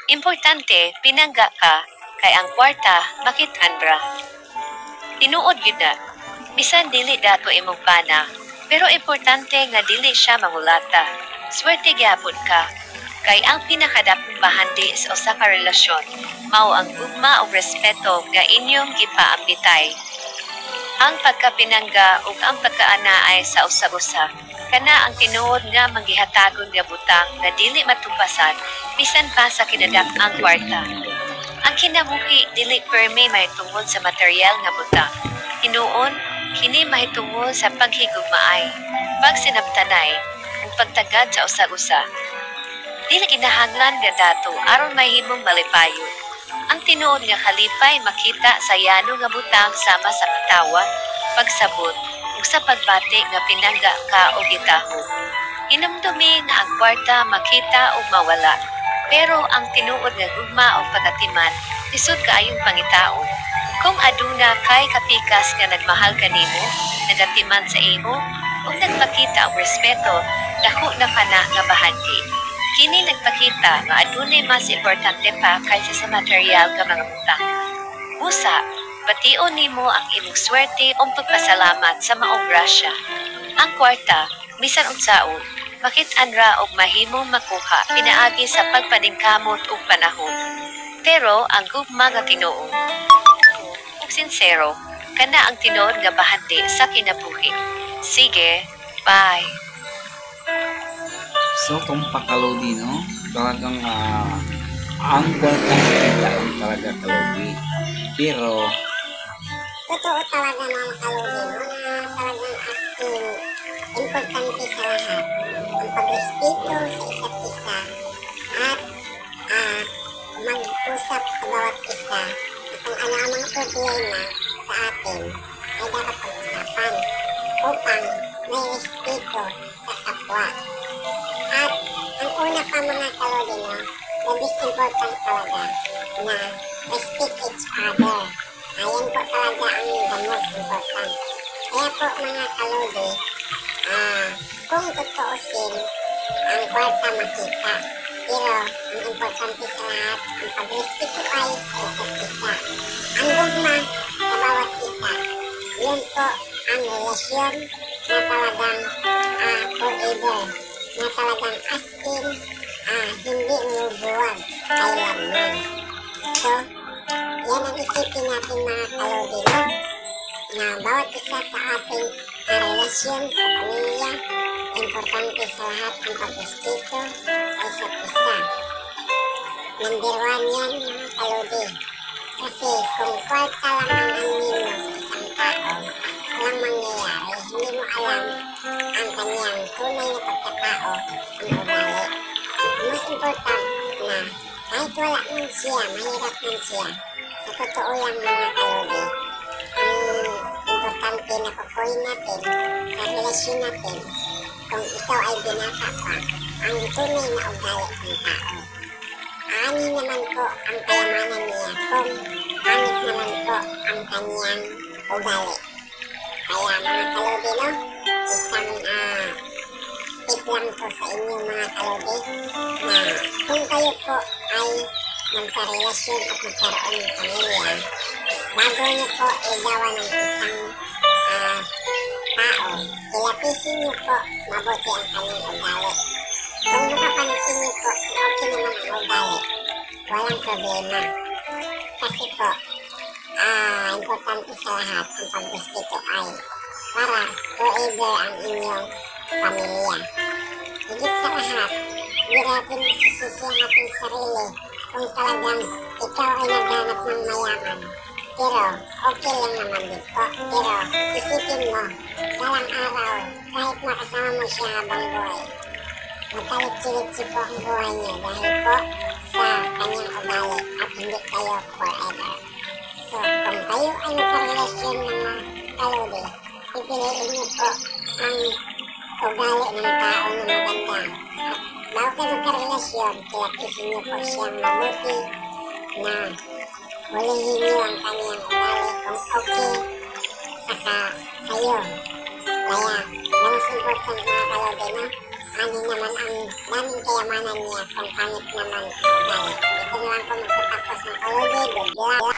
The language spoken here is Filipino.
Importante, pinangga ka, kay ang kwarta, makitaan ra. Tinuod yun na, bisan dili dato imong pana, pero importante nga dili siya mangulata. Swerte gyapon ka, kay ang pinakadakong bahandi sa usa ka relasyon, mao ang ugma o respeto nga inyong gipaambitay. Ang pagkapinangga ug ang pagkaanaay sa usag-usa, kana ang tinuod nga manggihatagon nga butang nga dili matumpasan bisan pa sa kinadak-ang kwarta. Ang kinabuhi dili permi mahitungod sa material nga butang. Hinuon, kini mahitungod sa paghigugmaay, pagsinabtanay, ug pagtagad sa usag-usa. Dili kinahanglan nga dato aron mahimong malipayon. Ang tinuod nga kalipay makita sa yano nga butang sama sa katawan, pagsabot, ug sa pagbati nga pinangga ka o gitaho. Hinumdumi nga ang kwarta makita o mawala, pero ang tinuod nga gugma o pagatiman, lisod kaayong pangitaon. Kung aduna kay kapikas nga nagmahal kanimo, nagatiman sa imo, ug nagpakita og respeto, dako na kana nga bahandi. Kini nagpakita nga adunay mas importante pa kaysa sa material nga mga butang. Busa, bation nimo ang imong swerte o pagpasalamat sa maong grasya. Ang kwarta, bisan unsaon, makit-an ra og mahimong makuha pinaagi sa pagpaningkamot ug panahon. Pero ang gugma nga Tinoo ug sincero, kana ang tinuod nga bahandi sa kinabuhi. Sige, bye. So kung pakalodi, no? Talagang ang kwarta ang talaga kalodi. Pero totoo talaga mga kalodi, no? Na talagang as in, importante sa lahat ang pagrespeto sa isa't isa at mag-usap sa bawat isa at kung ano ang mga problema sa atin ay dapat pag-usapan upang may respeto sa kapwa. At ang una pa mga kalodi, no, the most important talaga na respect each other. Ayan po talaga ang the most important. Kaya po mga kalodi, kung tutuusin, ang kwarta makita. Pero ang importante sa lahat, ang pag-respeto ay sa isa't isa. Ang gugma sa bawat isa, yun po ang relasyon na talagang forever. Na talagang as in, hindi umubuwag kailanman. So, yan ang isipin natin mga kalodi, no? Na bawat isa sa ating relasyon sa pamilya, importante sa lahat ang pag-respeto sa isa't isa. Number 1 yan mga kalodi. Kasi kung kwarta lang ang angin mo sa isang tao, walang mangyayari, hindi mo alam ang kanyang tunay na pagkatao, ang ugali. Mas important na kahit wala man siya, mahirap man siya, sa totoo lang mga kalodi, ang importante na kukuhin natin sa relasyon natin, kung ikaw ay binata pa, ang tunay na ugali ng tao. Ani naman po ang kayamanan niya kung pangit naman po ang kanyang ugali. Kaya mga kalodi, no? Isang tip lang po sa inyo mga kalodi na kung kayo po ay magkarelasyon at magkaroon ng pamilya, bago niyo po igawa ng isang tao, kilapisin niyo po mabuti ang kanyang ugali. Kung mapapansin niyo po na okay naman ang ugali, walang problema. Kasi po, importante sa lahat ang pagrespeto ay para forever ang inyong pamilya. Higit sa lahat, hindi natin masisisihan natin sarili kung talagang ikaw ay naghanap ng mayaman. Pero okay lang naman din po. Pero isipin mo, dalang araw, kahit makasama mo siya habang buhay, matalit-silitsi po ang buhay niya dahil po sa kanyang ugali at hindi kayo forever. So, kung kayo ay magkarelasyon mga kalodi, pipiliin niyo po ang ugali ng tao na maganda. At bago kayo magkarelasyon, kilapisin niyo po siyang mabuti na hulihin niyo ang kanyang ugali kung okay saka sa'yo. Kaya, mas important mga kalodi, no? Ano naman ang daming kayamanan niya kung pangit naman ang ugali. Ito Kalodi, good luck.